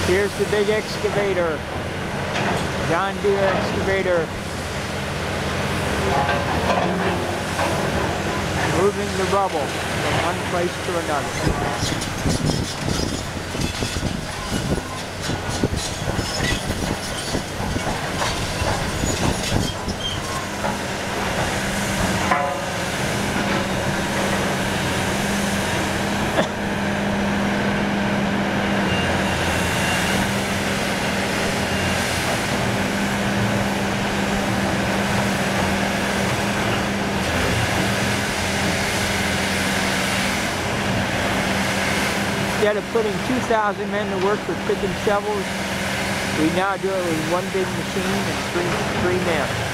Here's the big excavator. John Deere excavator. Moving the rubble from one place to another. Instead of putting 2,000 men to work with picking shovels, we now do it with one big machine and three men.